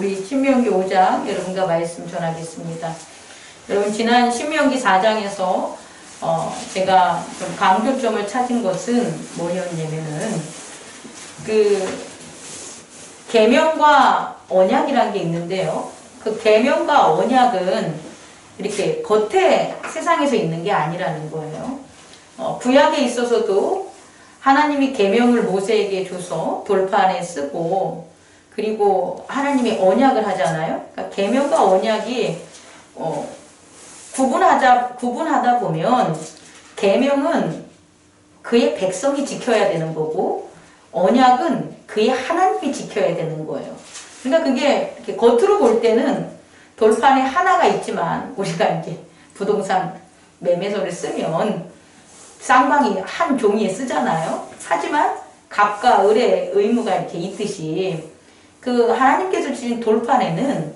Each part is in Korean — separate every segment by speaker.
Speaker 1: 우리 신명기 5장 여러분과 말씀 전하겠습니다. 여러분 지난 신명기 4장에서 제가 좀 강조점을 찾은 것은 뭐였냐면은 계명과 언약이라는 게 있는데요. 그 계명과 언약은 이렇게 겉에 세상에서 있는 게 아니라는 거예요. 구약에 있어서도 하나님이 계명을 모세에게 줘서 돌판에 쓰고 그리고 하나님이 언약을 하잖아요. 그러니까 계명과 언약이 구분하다 보면 계명은 그의 백성이 지켜야 되는 거고 언약은 그의 하나님이 지켜야 되는 거예요. 그러니까 그게 이렇게 겉으로 볼 때는 돌판에 하나가 있지만 우리가 이제 부동산 매매서를 쓰면 쌍방이 한 종이에 쓰잖아요. 하지만 갑과 을의 의무가 이렇게 있듯이 그 하나님께서 주신 돌판에는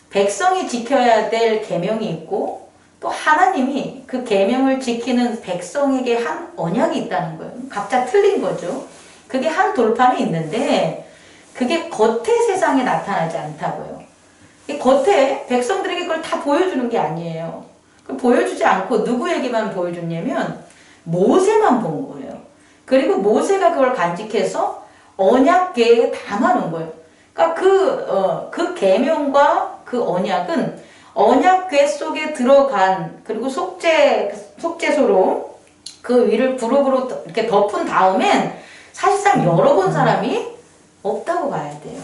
Speaker 1: 백성이 지켜야 될 계명이 있고 또 하나님이 그 계명을 지키는 백성에게 한 언약이 있다는 거예요. 각자 틀린 거죠. 그게 한 돌판에 있는데 그게 겉의 세상에 나타나지 않다고요. 겉에 백성들에게 그걸 다 보여주는 게 아니에요. 보여주지 않고 누구에게만 보여줬냐면 모세만 본 거예요. 그리고 모세가 그걸 간직해서 언약궤에 담아놓은 거예요. 그러니까 그 계명과 그 언약은 언약궤 속에 들어간 그리고 속죄소로 그 위를 부르부르 이렇게 덮은 다음엔 사실상 열어본 사람이 없다고 봐야 돼요.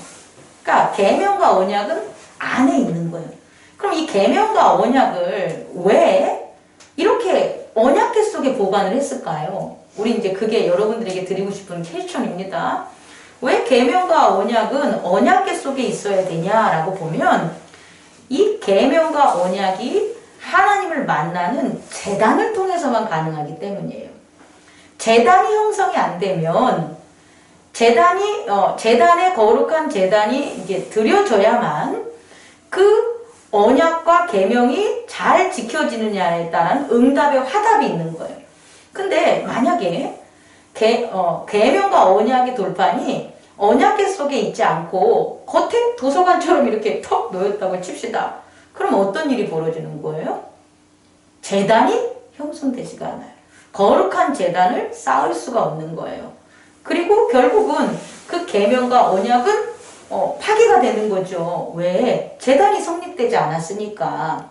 Speaker 1: 그러니까 계명과 언약은 안에 있는 거예요. 그럼 이 계명과 언약을 왜 이렇게 언약궤 속에 보관을 했을까요? 우리 이제 그게 여러분들에게 드리고 싶은 퀘스천입니다. 왜 계명과 언약은 언약궤 속에 있어야 되냐라고 보면 이 계명과 언약이 하나님을 만나는 제단을 통해서만 가능하기 때문이에요. 제단이 형성이 안 되면 제단의 거룩한 제단이 이제 드려져야만 그 언약과 계명이 잘 지켜지느냐에 따른 응답의 화답이 있는 거예요. 근데 만약에 계명과 언약의 돌판이 언약궤 속에 있지 않고 겉에 도서관처럼 이렇게 턱 놓였다고 칩시다. 그럼 어떤 일이 벌어지는 거예요? 제단이 형성되지가 않아요. 거룩한 제단을 쌓을 수가 없는 거예요. 그리고 결국은 그 계명과 언약은 파기가 되는 거죠. 왜? 제단이 성립되지 않았으니까.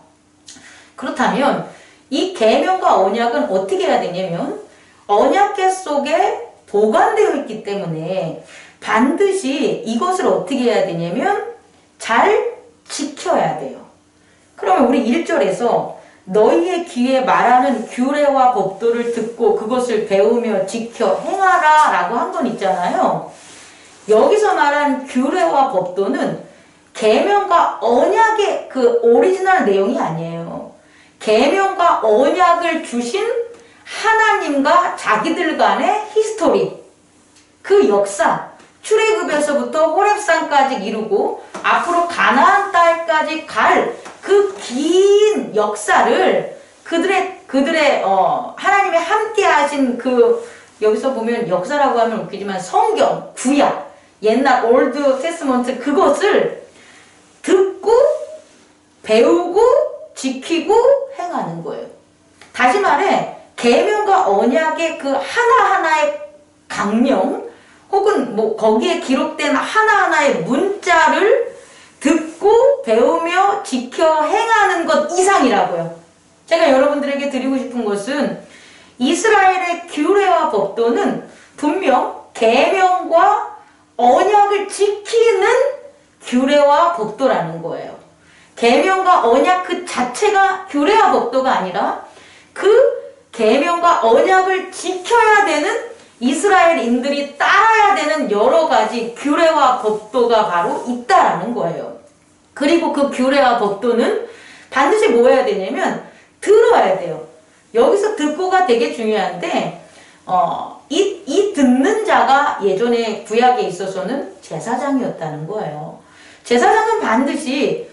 Speaker 1: 그렇다면 이 계명과 언약은 어떻게 해야 되냐면 언약궤 속에 보관되어 있기 때문에 반드시 이것을 어떻게 해야 되냐면 잘 지켜야 돼요. 그러면 우리 1절에서 너희의 귀에 말하는 규례와 법도를 듣고 그것을 배우며 지켜 행하라 라고 한 건 있잖아요. 여기서 말한 규례와 법도는 계명과 언약의 그 오리지널 내용이 아니에요. 계명과 언약을 주신 하나님과 자기들 간의 히스토리, 그 역사, 출애굽에서부터 호렙산까지 이루고 앞으로 가나안 땅까지 갈 그 긴 역사를 그들의 하나님이 함께 하신 그 여기서 보면 역사라고 하면 웃기지만 성경, 구약, 옛날 올드 테스먼트 그것을 듣고 배우고 지키고 행하는 거예요. 다시 말해 계명과 언약의 그 하나하나의 강령 혹은 뭐 거기에 기록된 하나하나의 문자를 듣고 배우며 지켜 행하는 것 이상이라고요. 제가 여러분들에게 드리고 싶은 것은 이스라엘의 규례와 법도는 분명 계명과 언약을 지키는 규례와 법도라는 거예요. 계명과 언약 그 자체가 규례와 법도가 아니라 그 계명과 언약을 지켜야 되는 이스라엘인들이 따라야 되는 여러 가지 규례와 법도가 바로 있다라는 거예요. 그리고 그 규례와 법도는 반드시 뭐 해야 되냐면 들어야 돼요. 여기서 듣고가 되게 중요한데 이 듣는 자가 예전에 구약에 있어서는 제사장이었다는 거예요. 제사장은 반드시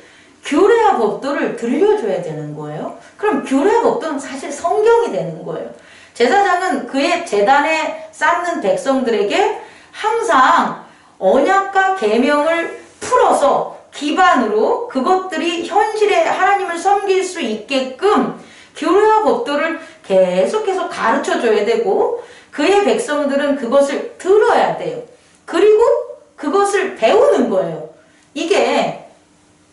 Speaker 1: 규례와 법도를 들려줘야 되는 거예요. 그럼 규례와 법도는 사실 성경이 되는 거예요. 제사장은 그의 제단에 쌓는 백성들에게 항상 언약과 계명을 풀어서 기반으로 그것들이 현실에 하나님을 섬길 수 있게끔 규례와 법도를 계속해서 가르쳐줘야 되고 그의 백성들은 그것을 들어야 돼요. 그리고 그것을 배우는 거예요. 이게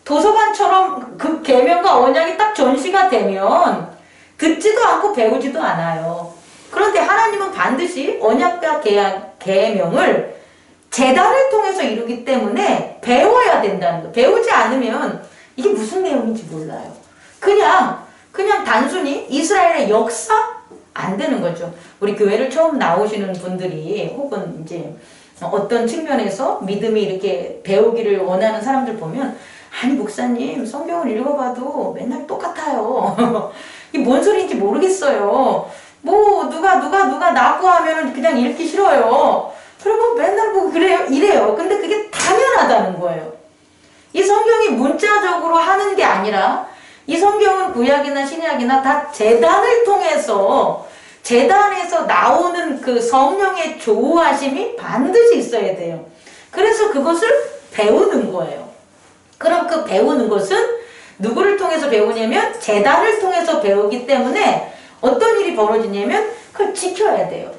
Speaker 1: 도서관처럼 그 계명과 언약이 딱 전시가 되면 듣지도 않고 배우지도 않아요. 그런데 하나님은 반드시 언약과 계명을 제단을 통해서 이루기 때문에 배워야 된다는 거예요. 배우지 않으면 이게 무슨 내용인지 몰라요. 그냥 단순히 이스라엘의 역사? 안 되는 거죠. 우리 교회를 처음 나오시는 분들이 혹은 이제 어떤 측면에서 믿음이 이렇게 배우기를 원하는 사람들 보면 아니 목사님 성경을 읽어봐도 맨날 똑같아요. 이게 뭔 소리인지 모르겠어요. 뭐 누가 낳고 하면 그냥 읽기 싫어요. 그리고 맨날 뭐 그래요 이래요. 근데 그게 당연하다는 거예요. 이 성경이 문자적으로 하는 게 아니라 이 성경은 구약이나 신약이나 다 재단에서 나오는 그 성령의 조우하심이 반드시 있어야 돼요. 그래서 그것을 배우는 거예요. 그럼 그 배우는 것은 누구를 통해서 배우냐면 재단을 통해서 배우기 때문에 어떤 일이 벌어지냐면 그걸 지켜야 돼요.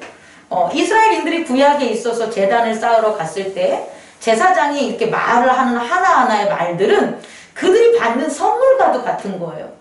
Speaker 1: 이스라엘인들이 구약에 있어서 재단을 쌓으러 갔을 때 제사장이 이렇게 말을 하는 하나하나의 말들은 그들이 받는 선물과도 같은 거예요.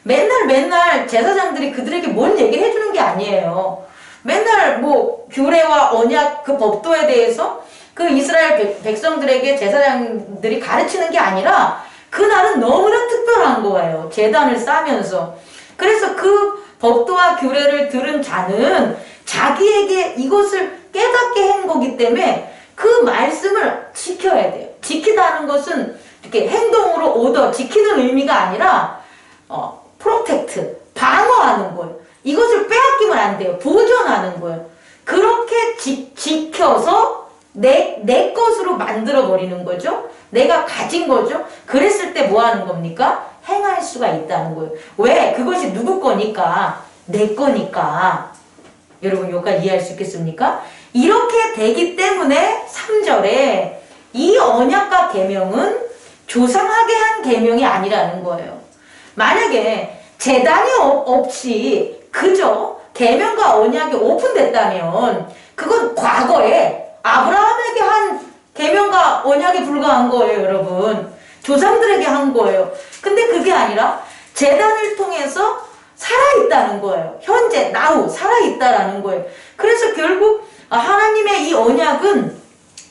Speaker 1: 맨날 제사장들이 그들에게 뭔 얘기를 해주는 게 아니에요. 맨날 뭐 규례와 언약 그 법도에 대해서 그 이스라엘 백성들에게 제사장들이 가르치는 게 아니라 그날은 너무나 특별한 거예요. 제단을 쌓으면서. 그래서 그 법도와 규례를 들은 자는 자기에게 이것을 깨닫게 한 거기 때문에 그 말씀을 지켜야 돼요. 지키다는 것은 이렇게 행동으로 지키는 의미가 아니라 프로텍트, 방어하는 거예요. 이것을 빼앗기면 안 돼요. 보존하는 거예요. 그렇게 지켜서 내 것으로 만들어 버리는 거죠. 내가 가진 거죠. 그랬을 때 뭐 하는 겁니까? 행할 수가 있다는 거예요. 왜? 그것이 누구 거니까? 내 거니까. 여러분 여기까지 이해할 수 있겠습니까? 이렇게 되기 때문에 3절에 이 언약과 계명은 조상하게 한 계명이 아니라는 거예요. 만약에 제단이 없이 그저 계명과 언약이 오픈됐다면 그건 과거에 아브라함에게 한 계명과 언약에 불과한 거예요, 여러분. 조상들에게 한 거예요. 근데 그게 아니라 제단을 통해서 살아있다는 거예요. 현재, 나우, 살아있다라는 거예요. 그래서 결국 하나님의 이 언약은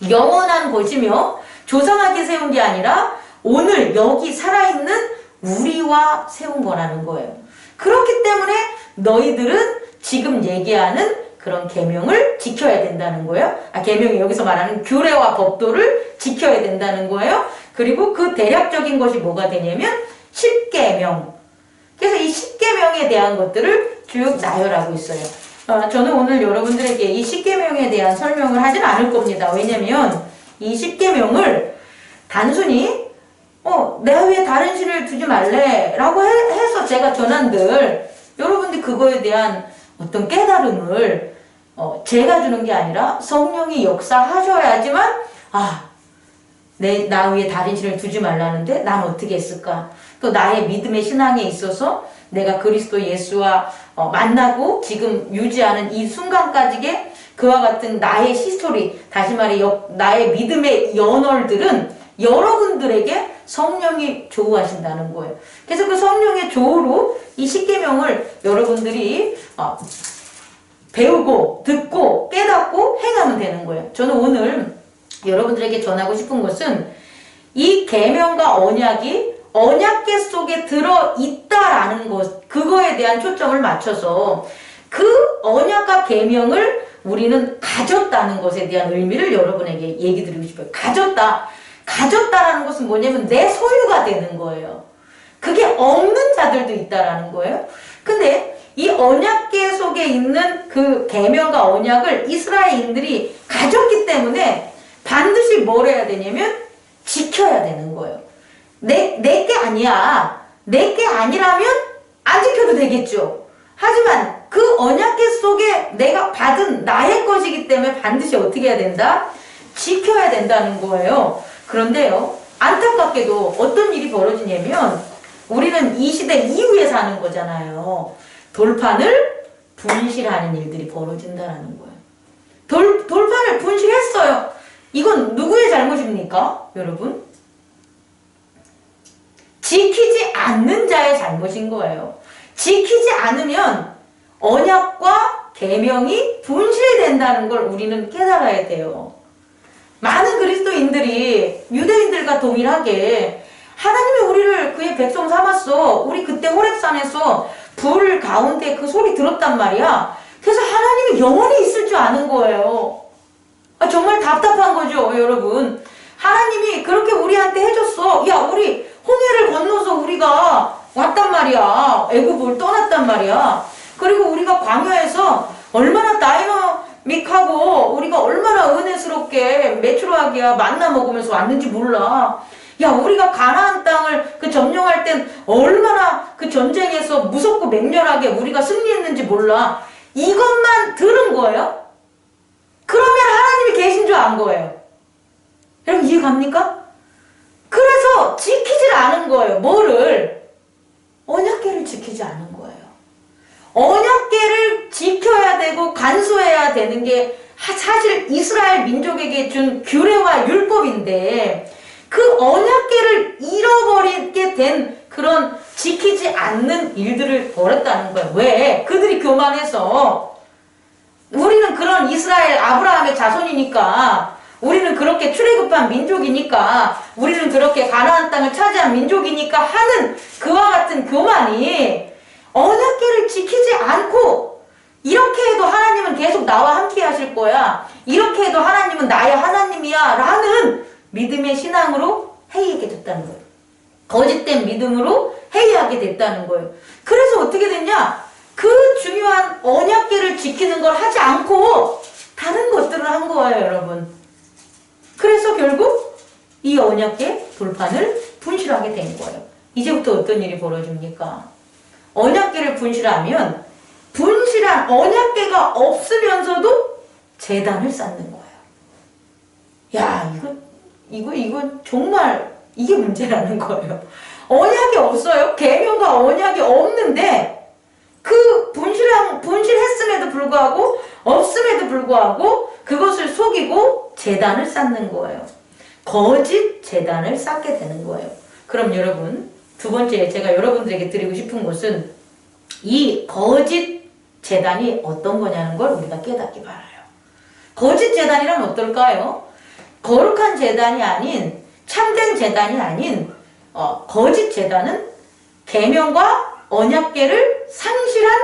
Speaker 1: 영원한 것이며 조상하게 세운 게 아니라 오늘 여기 살아있는 우리와 세운 거라는 거예요. 그렇기 때문에 너희들은 지금 얘기하는 그런 계명을 지켜야 된다는 거예요. 계명이 여기서 말하는 규례와 법도를 지켜야 된다는 거예요. 그리고 그 대략적인 것이 뭐가 되냐면 10계명. 그래서 이 10계명에 대한 것들을 쭉 나열하고 있어요. 저는 오늘 여러분들에게 이 10계명에 대한 설명을 하진 않을 겁니다. 왜냐면 이 10계명을 단순히 내가 왜 다른 신을 두지 말래? 라고 해서 제가 전한들 여러분들이 그거에 대한 어떤 깨달음을 제가 주는 게 아니라 성령이 역사하셔야지만 나 위에 다른 신을 두지 말라는데 난 어떻게 했을까? 또 나의 믿음의 신앙에 있어서 내가 그리스도 예수와 만나고 지금 유지하는 이 순간까지의 그와 같은 나의 히스토리, 다시 말해 나의 믿음의 연월들은 여러분들에게 성령이 조우하신다는 거예요. 그래서 그 성령의 조우로 이 10계명을 여러분들이 배우고 듣고 깨닫고 행하면 되는 거예요. 저는 오늘 여러분들에게 전하고 싶은 것은 이 계명과 언약이 언약계 속에 들어있다라는 것, 그거에 대한 초점을 맞춰서 그 언약과 계명을 우리는 가졌다는 것에 대한 의미를 여러분에게 얘기 드리고 싶어요. 가졌다라는 것은 뭐냐면 내 소유가 되는 거예요. 그게 없는 자들도 있다라는 거예요. 근데 이 언약계 속에 있는 그 계명과 언약을 이스라엘인들이 가졌기 때문에 반드시 뭘 해야 되냐면 지켜야 되는 거예요. 내 게 아니야. 내 게 아니라면 안 지켜도 되겠죠. 하지만 그 언약계 속에 내가 받은 나의 것이기 때문에 반드시 어떻게 해야 된다? 지켜야 된다는 거예요. 그런데요, 안타깝게도 어떤 일이 벌어지냐면 우리는 이 시대 이후에 사는 거잖아요. 돌판을 분실하는 일들이 벌어진다는 거예요. 돌판을 분실했어요. 이건 누구의 잘못입니까? 여러분? 지키지 않는 자의 잘못인 거예요. 지키지 않으면 언약과 계명이 분실된다는 걸 우리는 깨달아야 돼요. 많은 그리스도인들이 유대인들과 동일하게 하나님이 우리를 그의 백성 삼았어. 우리 그때 호렙산에서 불 가운데 그 소리 들었단 말이야. 그래서 하나님이 영원히 있을 줄 아는 거예요. 정말 답답한 거죠, 여러분. 하나님이 그렇게 우리한테 해줬어. 야, 우리 홍해를 건너서 우리가 왔단 말이야. 애굽을 떠났단 말이야. 그리고 우리가 광야에서 얼마나 다이나믹하고 우리가 얼마나 은혜스럽게 메추라기야 만나 먹으면서 왔는지 몰라. 야, 우리가 가나안 땅을 점령할 땐 얼마나 그 전쟁에서 무섭고 맹렬하게 우리가 승리했는지 몰라. 이것만 들은 거예요? 그러면 하나님이 계신 줄 안 거예요. 여러분 이해 갑니까? 그래서 지키질 않은 거예요. 뭐를? 언약궤를 지키지 않은 거예요. 언약궤를 지켜야 되고 간수해야 되는 게 사실 이스라엘 민족에게 준 규례와 율법인데 그 언약궤를 잃어버리게 된 그런 지키지 않는 일들을 벌였다는 거예요. 왜? 그들이 교만해서 우리는 그런 이스라엘 아브라함의 자손이니까 우리는 그렇게 출애굽한 민족이니까 우리는 그렇게 가나안 땅을 차지한 민족이니까 하는 그와 같은 교만이 언약궤를 지키지 않고 이렇게 해도 하나님은 계속 나와 함께 하실 거야. 이렇게 해도 하나님은 나의 하나님이야 라는 믿음의 신앙으로 회의하게 됐다는 거예요. 거짓된 믿음으로 회의하게 됐다는 거예요. 그래서 어떻게 됐냐? 그 중요한 언약궤를 지키는 걸 하지 않고 다른 것들을 한 거예요, 여러분. 그래서 결국 이 언약궤 돌판을 분실하게 된 거예요. 이제부터 어떤 일이 벌어집니까? 언약궤를 분실하면 분실한 언약궤가 없으면서도 제단을 쌓는 거예요. 야, 이거 정말 이게 문제라는 거예요. 언약이 없어요. 계명과 언약이 없는데 그 분실했음에도 불구하고 없음에도 불구하고 그것을 속이고 제단을 쌓는 거예요. 거짓 제단을 쌓게 되는 거예요. 그럼 여러분, 두 번째 제가 여러분들에게 드리고 싶은 것은 이 거짓 제단이 어떤 거냐는 걸 우리가 깨닫기 바라요. 거짓 제단이란 어떨까요? 거룩한 제단이 아닌 참된 제단이 아닌 거짓 제단은 계명과 언약궤를 상실한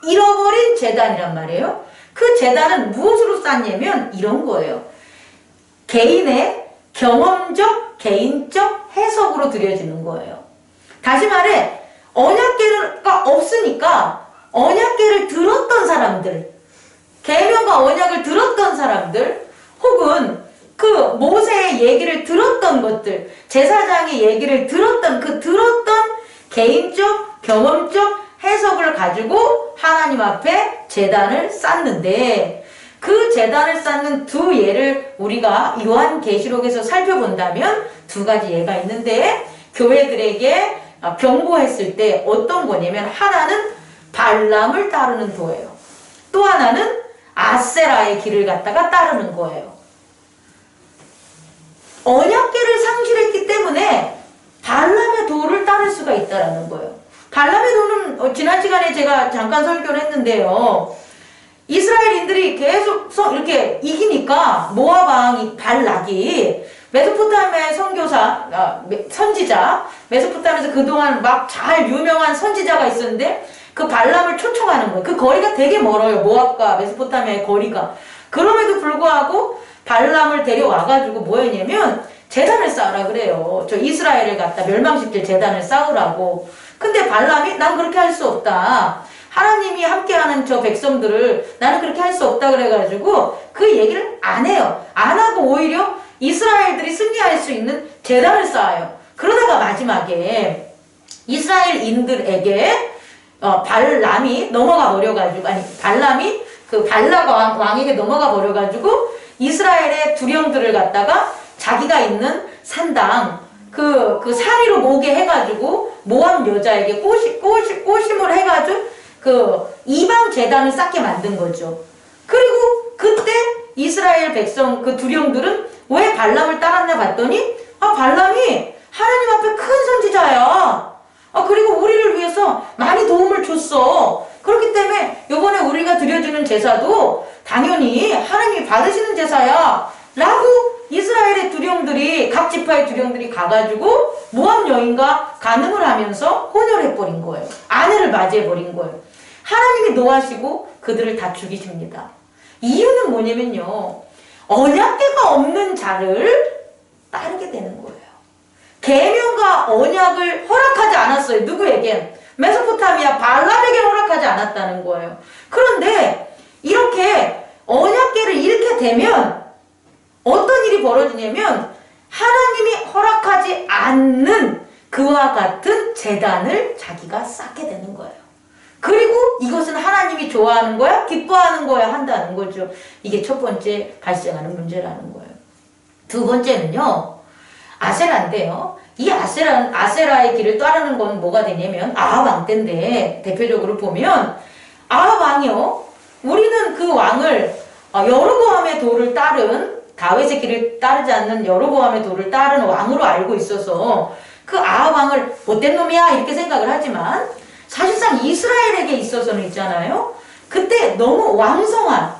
Speaker 1: 잃어버린 제단이란 말이에요. 그 제단은 무엇으로 쌓냐면 이런 거예요. 개인의 경험적, 개인적 해석으로 드려지는 거예요. 다시 말해 언약궤가 없으니까 언약궤를 들었던 사람들, 계명과 언약을 들었던 사람들, 혹은 그 모세의 얘기를 들었던 것들, 제사장의 얘기를 들었던 개인적, 경험적 해석을 가지고 하나님 앞에 제단을 쌓는데 그 제단을 쌓는 두 예를 우리가 요한계시록에서 살펴본다면 두 가지 예가 있는데 교회들에게 경고했을 때 어떤 거냐면 하나는 발람을 따르는 도예요. 또 하나는 아세라의 길을 갖다가 따르는 거예요. 언약궤를 상실했기 때문에 발람의 도를 따를 수가 있다는 거예요. 발람의 도는 지난 시간에 제가 잠깐 설교를 했는데요. 이스라엘인들이 계속 이렇게 이기니까 모압 왕 발락이 메소포타미아의 선지자, 메소포타미아에서 그동안 막 잘 유명한 선지자가 있었는데 그 발람을 초청하는 거예요. 그 거리가 되게 멀어요. 모압과 메소포타미아의 거리가. 그럼에도 불구하고 발람을 데려와가지고 뭐 했냐면 제단을 쌓으라 그래요. 저 이스라엘을 갖다 멸망시킬 제단을 쌓으라고. 근데 발람이 난 그렇게 할 수 없다. 하나님이 함께하는 저 백성들을 나는 그렇게 할 수 없다 그래가지고 그 얘기를 안 해요. 안 하고 오히려 이스라엘들이 승리할 수 있는 제단을 쌓아요. 그러다가 마지막에 이스라엘인들에게 발람이 넘어가 버려가지고, 발람이 그 발락 왕에게 넘어가 버려가지고 이스라엘의 두령들을 갖다가 자기가 있는 산당 그 사리로 모게 해가지고 모함 여자에게 꼬심을 해가지고 그 이방 제단을 쌓게 만든 거죠. 그리고 그때 이스라엘 백성 그 두령들은 왜 발람을 따랐나 봤더니 발람이 하나님 앞에 큰 선지자야. 그리고 우리를 위해서 많이 도움을 줬어. 그렇기 때문에 이번에 우리가 드려주는 제사도 당연히 하나님이 받으시는 제사야 라고 이스라엘의 두령들이 각 지파의 두령들이 가가지고 모압 여인과 간음을 하면서 혼혈해버린 거예요. 아내를 맞이해버린 거예요. 하나님이 노하시고 그들을 다 죽이십니다. 이유는 뭐냐면요, 언약궤가 없는 자를 따르게 되는 거예요. 계명과 언약을 허락하지 않았어요. 누구에겐? 메소포타미아 발람에게 허락하지 않았다는 거예요. 그런데 이렇게 언약궤를 잃게 되면 어떤 일이 벌어지냐면 하나님이 허락하지 않는 그와 같은 제단을 자기가 쌓게 되는 거예요. 그리고 이것은 하나님이 좋아하는 거야? 기뻐하는 거야? 한다는 거죠. 이게 첫 번째 발생하는 문제라는 거예요. 두 번째는요, 아세라인데요. 이 아세라의 길을 따르는 건 뭐가 되냐면 아합 왕 때인데, 대표적으로 보면 아합 왕이요, 우리는 그 왕을 여로보암의 도를 따른, 다윗의 길을 따르지 않는 여로보암의 도를 따른 왕으로 알고 있어서 그 아합 왕을 못된 놈이야 이렇게 생각을 하지만, 사실상 이스라엘에게 있어서는 있잖아요, 그때 너무 왕성한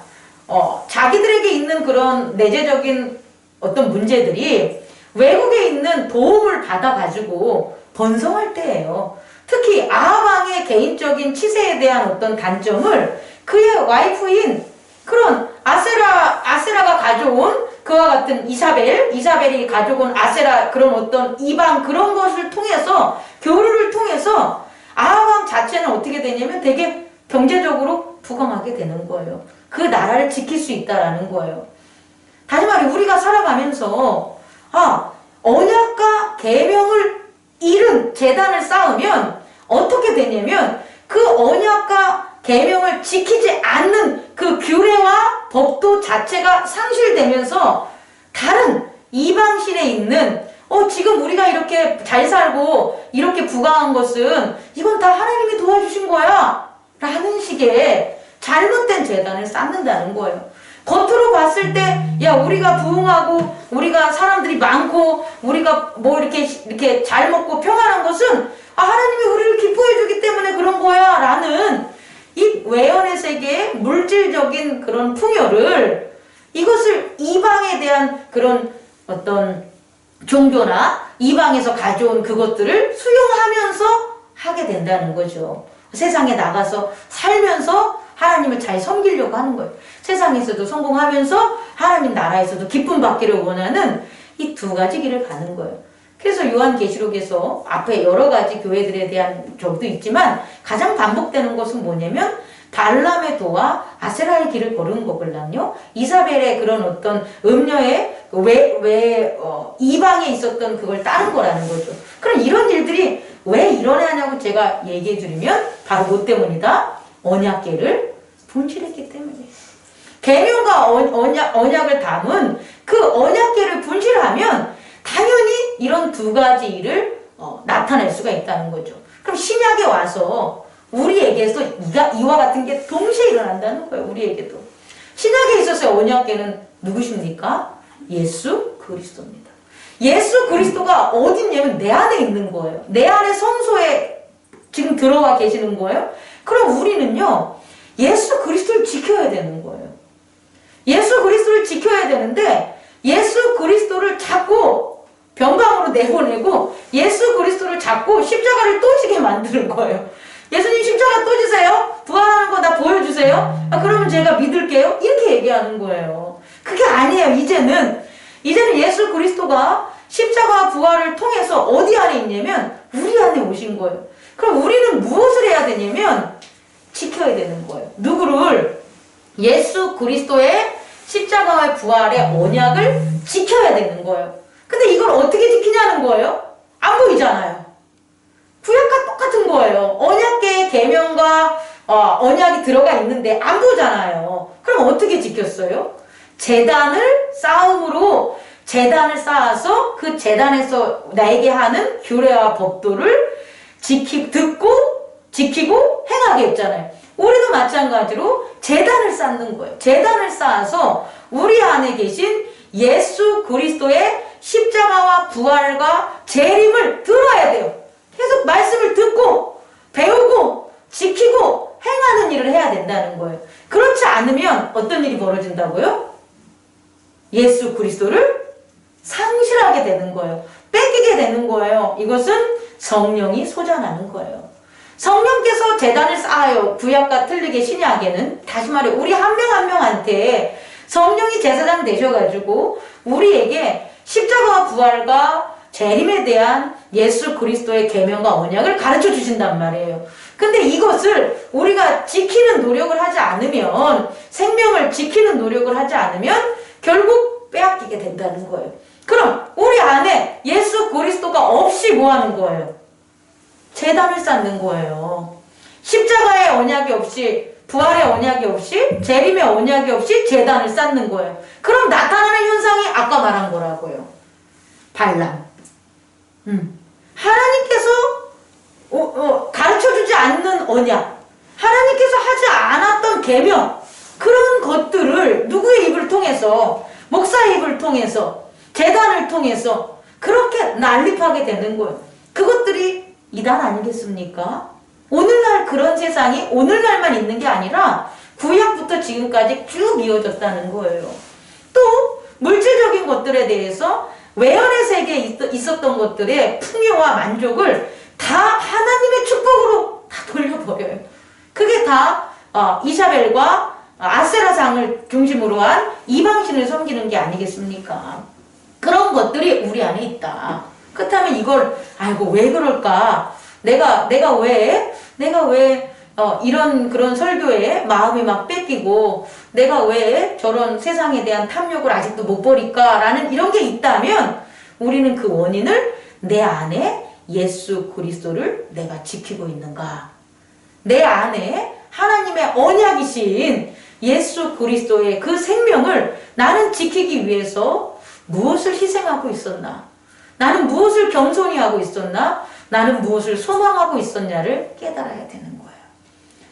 Speaker 1: 자기들에게 있는 그런 내재적인 어떤 문제들이 외국에 있는 도움을 받아가지고 번성할 때예요. 특히 아합 왕의 개인적인 치세에 대한 어떤 단점을 그의 와이프인 그런 아세라가 가져온 그와 같은 이사벨이 가져온 아세라, 그런 어떤 이방 그런 것을 통해서, 교류를 통해서 아합 왕 자체는 어떻게 되냐면 되게 경제적으로 부강하게 되는 거예요. 그 나라를 지킬 수 있다라는 거예요. 다시 말해, 우리가 살아가면서 언약과 계명을 잃은 제단을 쌓으면 어떻게 되냐면 그 언약과 계명을 지키지 않는 그 규례와 법도 자체가 상실되면서 다른 이방신에 있는 지금 우리가 이렇게 잘 살고 이렇게 부강한 것은 이건 다 하나님이 도와주신 거야 라는 식의 잘못된 제단을 쌓는다는 거예요. 겉으로 봤을 때, 야, 우리가 부흥하고, 우리가 사람들이 많고, 우리가 뭐 이렇게 잘 먹고 평안한 것은, 하나님이 우리를 기뻐해 주기 때문에 그런 거야, 라는 이 외연의 세계의 물질적인 그런 풍요를, 이것을 이방에 대한 그런 어떤 종교나 이방에서 가져온 그것들을 수용하면서 하게 된다는 거죠. 세상에 나가서 살면서 하나님을 잘 섬기려고 하는 거예요. 세상에서도 성공하면서 하나님 나라에서도 기쁨 받기를 원하는 이 두 가지 길을 가는 거예요. 그래서 요한계시록에서 앞에 여러 가지 교회들에 대한 적도 있지만 가장 반복되는 것은 뭐냐면 발람의 도와 아세라의 길을 걸은 거거든요. 이사벨의 그런 어떤 음녀의 이방에 있었던 그걸 따른 거라는 거죠. 그럼 이런 일들이 왜 일어나냐고 제가 얘기해 드리면 바로 뭐 때문이다? 언약궤를 분실했기 때문이에요. 계명과 언약을 담은 그 언약궤를 분실하면 당연히 이런 두 가지 일을 나타낼 수가 있다는 거죠. 그럼 신약에 와서 우리에게서 이와 같은 게 동시에 일어난다는 거예요. 우리에게도. 신약에 있어서 언약궤는 누구십니까? 예수 그리스도입니다. 예수 그리스도가 어디 있냐면 내 안에 있는 거예요. 내 안에 성소에 지금 들어와 계시는 거예요. 그럼 우리는요, 예수 그리스도를 지켜야 되는 거예요. 예수 그리스도를 지켜야 되는데 예수 그리스도를 자꾸 변방으로 내보내고 예수 그리스도를 자꾸 십자가를 또 지게 만드는 거예요. 예수님 십자가 또 지세요? 부활하는 거 나 보여주세요? 그러면 제가 믿을게요? 이렇게 얘기하는 거예요. 그게 아니에요. 이제는 예수 그리스도가 십자가와 부활을 통해서 어디 안에 있냐면 우리 안에 오신 거예요. 그럼 우리는 무엇을 해야 되냐면 지켜야 되는 거예요. 누구를? 예수 그리스도의 십자가와 부활의 언약을 지켜야 되는 거예요. 근데 이걸 어떻게 지키냐는 거예요? 안 보이잖아요. 구약과 똑같은 거예요. 언약궤의 계명과 언약이 들어가 있는데 안 보잖아요. 그럼 어떻게 지켰어요? 제단을 쌓음으로 제단을 쌓아서 그 제단에서 나에게 하는 규례와 법도를 듣고 지키고 행하게 했잖아요. 우리도 마찬가지로 제단을 쌓는 거예요. 제단을 쌓아서 우리 안에 계신 예수 그리스도의 십자가와 부활과 재림을 들어야 돼요. 계속 말씀을 듣고 배우고 지키고 행하는 일을 해야 된다는 거예요. 그렇지 않으면 어떤 일이 벌어진다고요? 예수 그리스도를 상실하게 되는 거예요. 뺏기게 되는 거예요. 이것은 성령이 소전하는 거예요. 성령께서 제단을 쌓아요. 구약과 틀리게 신약에는. 다시 말해 우리 한 명 한 명한테 성령이 제사장 되셔가지고 우리에게 십자가와 부활과 재림에 대한 예수 그리스도의 계명과 언약을 가르쳐 주신단 말이에요. 근데 이것을 우리가 지키는 노력을 하지 않으면, 생명을 지키는 노력을 하지 않으면 결국 빼앗기게 된다는 거예요. 그럼 우리 안에 예수 그리스도가 없이 뭐 하는 거예요? 제단을 쌓는 거예요. 십자가의 언약이 없이, 부활의 언약이 없이, 재림의 언약이 없이 제단을 쌓는 거예요. 그럼 나타나는 현상이 아까 말한 거라고요. 반람. 하나님께서 가르쳐주지 않는 언약, 하나님께서 하지 않았던 계명, 그런 것들을 누구의 입을 통해서, 목사의 입을 통해서, 제단을 통해서 그렇게 난립하게 되는 거예요. 그것들이 이단 아니겠습니까? 오늘날 그런 세상이 오늘날만 있는 게 아니라 구약부터 지금까지 쭉 이어졌다는 거예요. 또 물질적인 것들에 대해서 외연의 세계에 있었던 것들의 풍요와 만족을 다 하나님의 축복으로 다 돌려버려요. 그게 다 이사벨과 아세라상을 중심으로 한 이방신을 섬기는 게 아니겠습니까? 그런 것들이 우리 안에 있다. 그렇다면 이걸 아이고 왜 그럴까? 내가 왜 이런 그런 설교에 마음이 막 뺏기고 내가 왜 저런 세상에 대한 탐욕을 아직도 못 버릴까라는 이런 게 있다면 우리는 그 원인을 내 안에 예수 그리스도를 내가 지키고 있는가? 내 안에 하나님의 언약이신 예수 그리스도의 그 생명을 나는 지키기 위해서 무엇을 희생하고 있었나? 나는 무엇을 겸손히 하고 있었나? 나는 무엇을 소망하고 있었냐를 깨달아야 되는 거예요.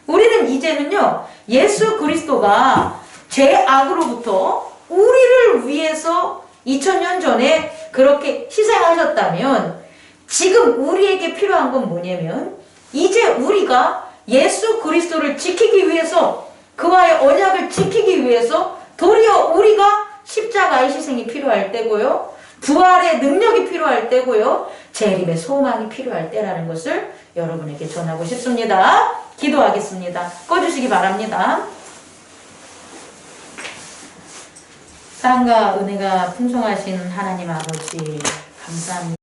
Speaker 1: 우리는 이제는요, 예수 그리스도가 죄악으로부터 우리를 위해서 2000년 전에 그렇게 희생하셨다면 지금 우리에게 필요한 건 뭐냐면 이제 우리가 예수 그리스도를 지키기 위해서, 그와의 언약을 지키기 위해서 도리어 우리가 십자가의 희생이 필요할 때고요, 부활의 능력이 필요할 때고요, 재림의 소망이 필요할 때라는 것을 여러분에게 전하고 싶습니다. 기도하겠습니다. 꺼주시기 바랍니다. 사랑과 은혜가 풍성하신 하나님 아버지, 감사합니다.